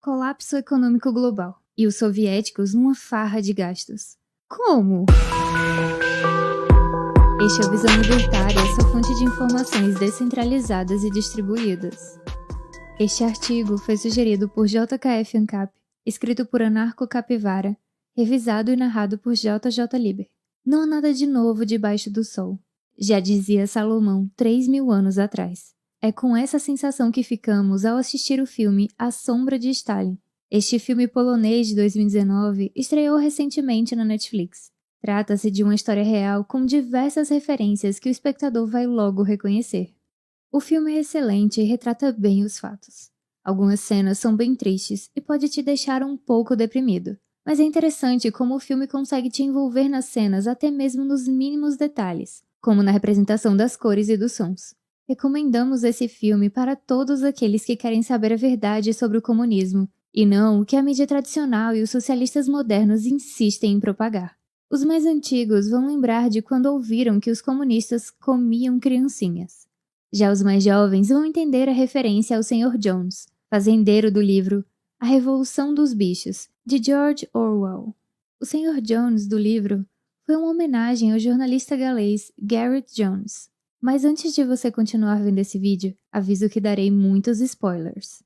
Colapso econômico global e os soviéticos numa farra de gastos. Como? Este é o Visão Libertária, sua fonte de informações descentralizadas e distribuídas. Este artigo foi sugerido por JKF Ancap, escrito por Anarco Capivara, revisado e narrado por JJ Liber. Não há nada de novo debaixo do sol. Já dizia Salomão 3.000 anos atrás. É com essa sensação que ficamos ao assistir o filme A Sombra de Stalin. Este filme polonês de 2019 estreou recentemente na Netflix. Trata-se de uma história real com diversas referências que o espectador vai logo reconhecer. O filme é excelente e retrata bem os fatos. Algumas cenas são bem tristes e pode te deixar um pouco deprimido, mas é interessante como o filme consegue te envolver nas cenas até mesmo nos mínimos detalhes, como na representação das cores e dos sons. Recomendamos esse filme para todos aqueles que querem saber a verdade sobre o comunismo, e não o que a mídia tradicional e os socialistas modernos insistem em propagar. Os mais antigos vão lembrar de quando ouviram que os comunistas comiam criancinhas. Já os mais jovens vão entender a referência ao Sr. Jones, fazendeiro do livro A Revolução dos Bichos, de George Orwell. O Sr. Jones do livro foi uma homenagem ao jornalista galês Gareth Jones. Mas antes de você continuar vendo esse vídeo, aviso que darei muitos spoilers.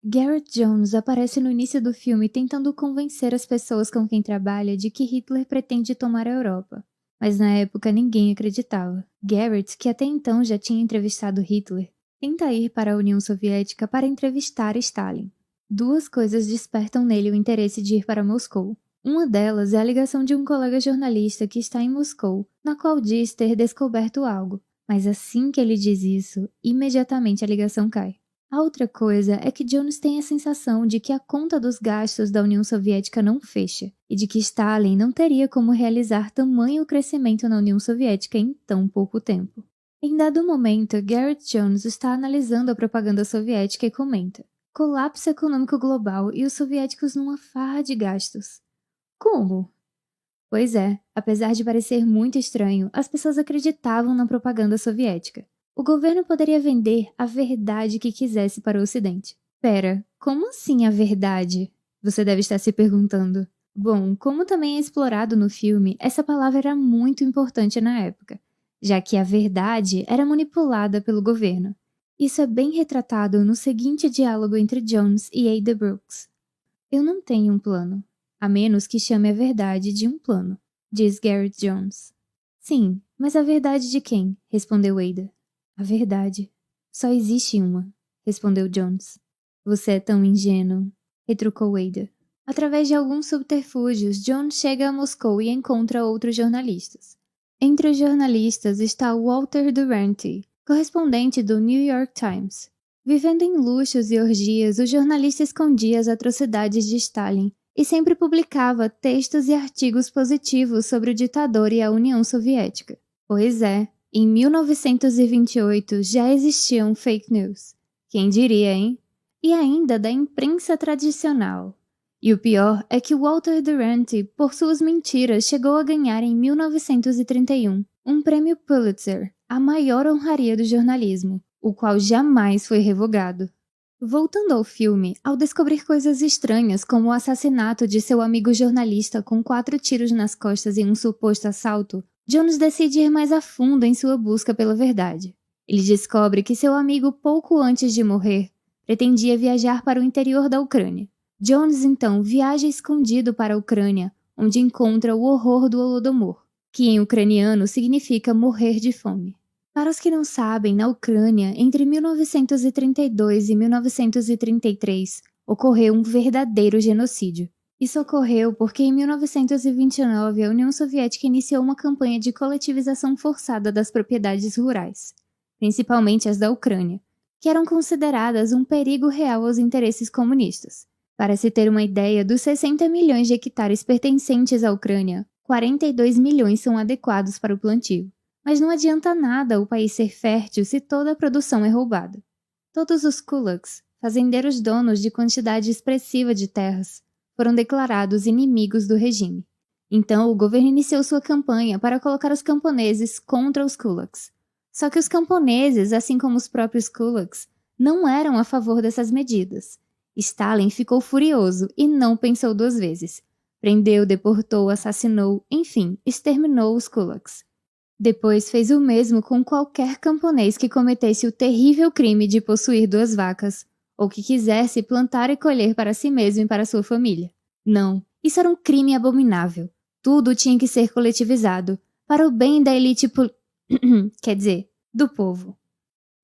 Gareth Jones aparece no início do filme tentando convencer as pessoas com quem trabalha de que Hitler pretende tomar a Europa. Mas na época ninguém acreditava. Gareth, que até então já tinha entrevistado Hitler, tenta ir para a União Soviética para entrevistar Stalin. Duas coisas despertam nele o interesse de ir para Moscou. Uma delas é a ligação de um colega jornalista que está em Moscou, na qual diz ter descoberto algo. Mas assim que ele diz isso, imediatamente a ligação cai. A outra coisa é que Jones tem a sensação de que a conta dos gastos da União Soviética não fecha, e de que Stalin não teria como realizar tamanho crescimento na União Soviética em tão pouco tempo. Em dado momento, Gareth Jones está analisando a propaganda soviética e comenta: colapso econômico global e os soviéticos numa farra de gastos. Como? Pois é, apesar de parecer muito estranho, as pessoas acreditavam na propaganda soviética. O governo poderia vender a verdade que quisesse para o Ocidente. Pera, como assim a verdade? Você deve estar se perguntando. Bom, como também é explorado no filme, essa palavra era muito importante na época, já que a verdade era manipulada pelo governo. Isso é bem retratado no seguinte diálogo entre Jones e Ada Brooks. Eu não tenho um plano. A menos que chame a verdade de um plano, diz Gareth Jones. Sim, mas a verdade de quem? Respondeu Ada. A verdade. Só existe uma, respondeu Jones. Você é tão ingênuo, retrucou Ada. Através de alguns subterfúgios, Jones chega a Moscou e encontra outros jornalistas. Entre os jornalistas está Walter Duranty, correspondente do New York Times. Vivendo em luxos e orgias, o jornalista escondia as atrocidades de Stalin e sempre publicava textos e artigos positivos sobre o ditador e a União Soviética. Pois é, em 1928 já existiam fake news. Quem diria, hein? E ainda da imprensa tradicional. E o pior é que Walter Duranty, por suas mentiras, chegou a ganhar em 1931 um prêmio Pulitzer, a maior honraria do jornalismo, o qual jamais foi revogado. Voltando ao filme, ao descobrir coisas estranhas como o assassinato de seu amigo jornalista com 4 tiros nas costas em um suposto assalto, Jones decide ir mais a fundo em sua busca pela verdade. Ele descobre que seu amigo, pouco antes de morrer, pretendia viajar para o interior da Ucrânia. Jones então viaja escondido para a Ucrânia, onde encontra o horror do Holodomor, que em ucraniano significa morrer de fome. Para os que não sabem, na Ucrânia, entre 1932 e 1933, ocorreu um verdadeiro genocídio. Isso ocorreu porque em 1929 a União Soviética iniciou uma campanha de coletivização forçada das propriedades rurais, principalmente as da Ucrânia, que eram consideradas um perigo real aos interesses comunistas. Para se ter uma ideia, dos 60 milhões de hectares pertencentes à Ucrânia, 42 milhões são adequados para o plantio. Mas não adianta nada o país ser fértil se toda a produção é roubada. Todos os kulaks, fazendeiros donos de quantidade expressiva de terras, foram declarados inimigos do regime. Então o governo iniciou sua campanha para colocar os camponeses contra os kulaks. Só que os camponeses, assim como os próprios kulaks, não eram a favor dessas medidas. Stalin ficou furioso e não pensou 2 vezes. Prendeu, deportou, assassinou, enfim, exterminou os kulaks. Depois fez o mesmo com qualquer camponês que cometesse o terrível crime de possuir 2 vacas, ou que quisesse plantar e colher para si mesmo e para sua família. Não, isso era um crime abominável. Tudo tinha que ser coletivizado, para o bem da elite quer dizer, do povo.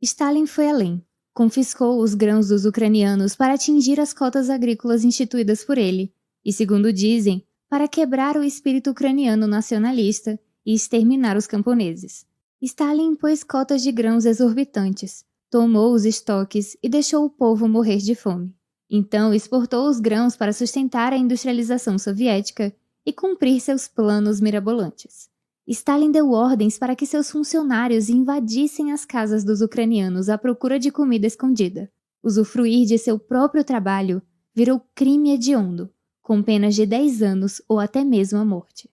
Stalin foi além. Confiscou os grãos dos ucranianos para atingir as cotas agrícolas instituídas por ele, e, segundo dizem, para quebrar o espírito ucraniano nacionalista e exterminar os camponeses. Stalin impôs cotas de grãos exorbitantes, tomou os estoques e deixou o povo morrer de fome. Então exportou os grãos para sustentar a industrialização soviética e cumprir seus planos mirabolantes. Stalin deu ordens para que seus funcionários invadissem as casas dos ucranianos à procura de comida escondida. Usufruir de seu próprio trabalho virou crime hediondo, com penas de 10 anos ou até mesmo a morte.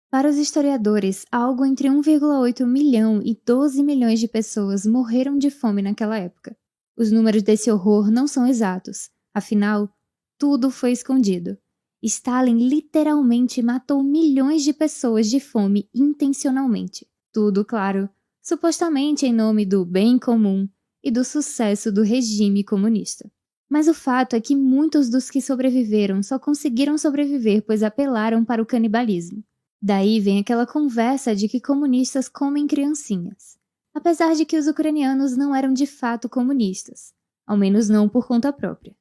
Para os historiadores, algo entre 1,8 milhão e 12 milhões de pessoas morreram de fome naquela época. Os números desse horror não são exatos, afinal, tudo foi escondido. Stalin literalmente matou milhões de pessoas de fome intencionalmente. Tudo, claro, supostamente em nome do bem comum e do sucesso do regime comunista. Mas o fato é que muitos dos que sobreviveram só conseguiram sobreviver pois apelaram para o canibalismo. Daí vem aquela conversa de que comunistas comem criancinhas. Apesar de que os ucranianos não eram de fato comunistas, ao menos não por conta própria.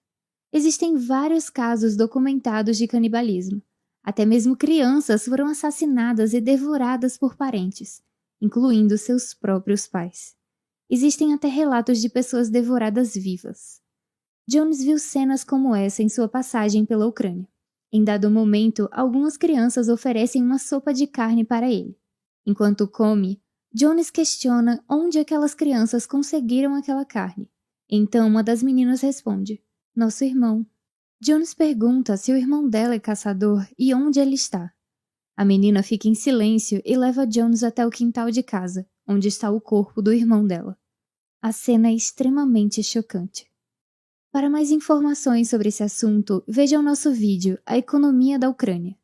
Existem vários casos documentados de canibalismo. Até mesmo crianças foram assassinadas e devoradas por parentes, incluindo seus próprios pais. Existem até relatos de pessoas devoradas vivas. Jones viu cenas como essa em sua passagem pela Ucrânia. Em dado momento, algumas crianças oferecem uma sopa de carne para ele. Enquanto come, Jones questiona onde aquelas crianças conseguiram aquela carne. Então uma das meninas responde: nosso irmão. Jones pergunta se o irmão dela é caçador e onde ele está. A menina fica em silêncio e leva Jones até o quintal de casa, onde está o corpo do irmão dela. A cena é extremamente chocante. Para mais informações sobre esse assunto, veja o nosso vídeo A Economia da Ucrânia.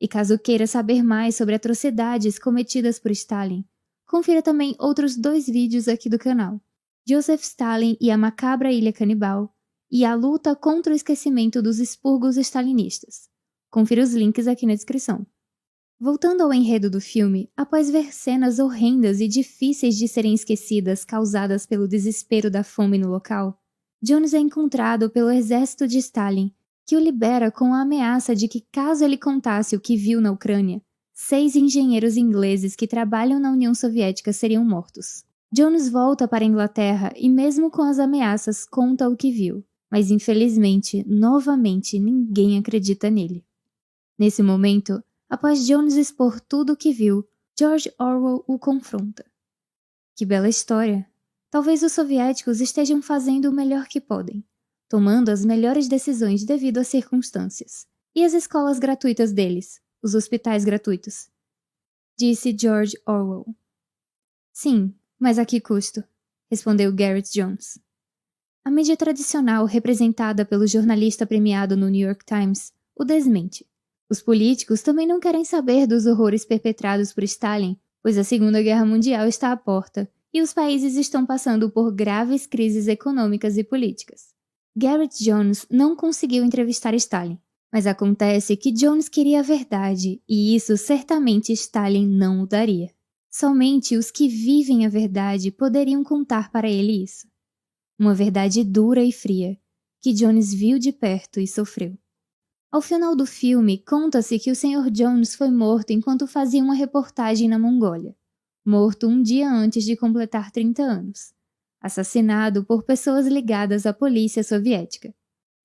E caso queira saber mais sobre atrocidades cometidas por Stalin, confira também outros 2 vídeos aqui do canal: Joseph Stalin e a Macabra Ilha Canibal, e a luta contra o esquecimento dos expurgos stalinistas. Confira os links aqui na descrição. Voltando ao enredo do filme, após ver cenas horrendas e difíceis de serem esquecidas causadas pelo desespero da fome no local, Jones é encontrado pelo exército de Stalin, que o libera com a ameaça de que, caso ele contasse o que viu na Ucrânia, 6 engenheiros ingleses que trabalham na União Soviética seriam mortos. Jones volta para a Inglaterra e, mesmo com as ameaças, conta o que viu. Mas infelizmente, novamente, ninguém acredita nele. Nesse momento, após Jones expor tudo o que viu, George Orwell o confronta. Que bela história! Talvez os soviéticos estejam fazendo o melhor que podem, tomando as melhores decisões devido às circunstâncias. E as escolas gratuitas deles, os hospitais gratuitos? Disse George Orwell. Sim, mas a que custo? Respondeu Gareth Jones. A mídia tradicional, representada pelo jornalista premiado no New York Times, o desmente. Os políticos também não querem saber dos horrores perpetrados por Stalin, pois a Segunda Guerra Mundial está à porta e os países estão passando por graves crises econômicas e políticas. Gareth Jones não conseguiu entrevistar Stalin, mas acontece que Jones queria a verdade e isso certamente Stalin não o daria. Somente os que vivem a verdade poderiam contar para ele isso. Uma verdade dura e fria, que Jones viu de perto e sofreu. Ao final do filme, conta-se que o Sr. Jones foi morto enquanto fazia uma reportagem na Mongólia. Morto um dia antes de completar 30 anos. Assassinado por pessoas ligadas à polícia soviética.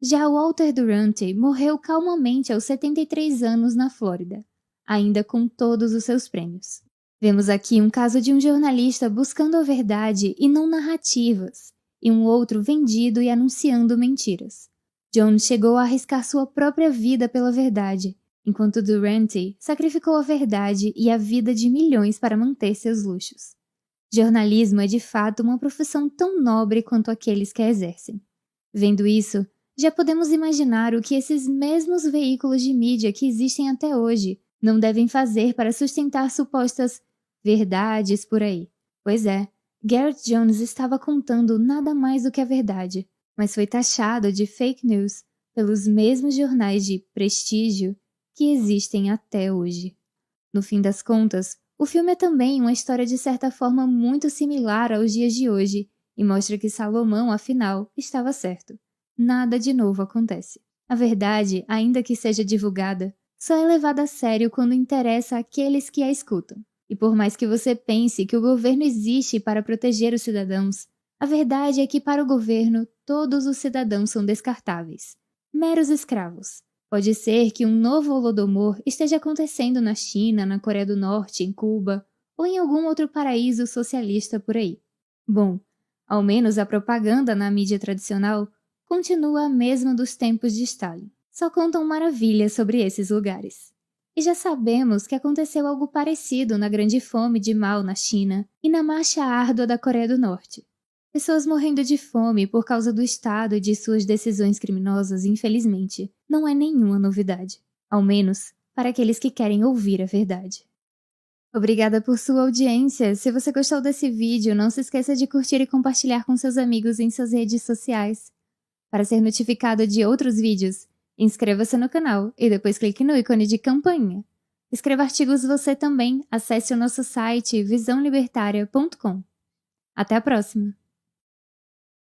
Já Walter Duranty morreu calmamente aos 73 anos na Flórida, ainda com todos os seus prêmios. Vemos aqui um caso de um jornalista buscando a verdade e não narrativas, e um outro vendido e anunciando mentiras. Jones chegou a arriscar sua própria vida pela verdade, enquanto Duranty sacrificou a verdade e a vida de milhões para manter seus luxos. Jornalismo é de fato uma profissão tão nobre quanto aqueles que a exercem. Vendo isso, Já podemos imaginar o que esses mesmos veículos de mídia que existem até hoje não devem fazer para sustentar supostas verdades por aí. Pois é, Gareth Jones estava contando nada mais do que a verdade, mas foi taxado de fake news pelos mesmos jornais de prestígio que existem até hoje. No fim das contas, o filme é também uma história de certa forma muito similar aos dias de hoje e mostra que Salomão, afinal, estava certo. Nada de novo acontece. A verdade, ainda que seja divulgada, só é levada a sério quando interessa àqueles que a escutam. E por mais que você pense que o governo existe para proteger os cidadãos, a verdade é que para o governo todos os cidadãos são descartáveis, meros escravos. Pode ser que um novo Holodomor esteja acontecendo na China, na Coreia do Norte, em Cuba ou em algum outro paraíso socialista por aí. Bom, ao menos a propaganda na mídia tradicional continua a mesma dos tempos de Stalin. Só contam maravilhas sobre esses lugares. E já sabemos que aconteceu algo parecido na Grande Fome de Mao na China e na Marcha Árdua da Coreia do Norte. Pessoas morrendo de fome por causa do Estado e de suas decisões criminosas, infelizmente, não é nenhuma novidade. Ao menos, para aqueles que querem ouvir a verdade. Obrigada por sua audiência. Se você gostou desse vídeo, não se esqueça de curtir e compartilhar com seus amigos em suas redes sociais. Para ser notificado de outros vídeos, inscreva-se no canal e depois clique no ícone de campainha. Escreva artigos você também. Acesse o nosso site visãolibertaria.com. Até a próxima!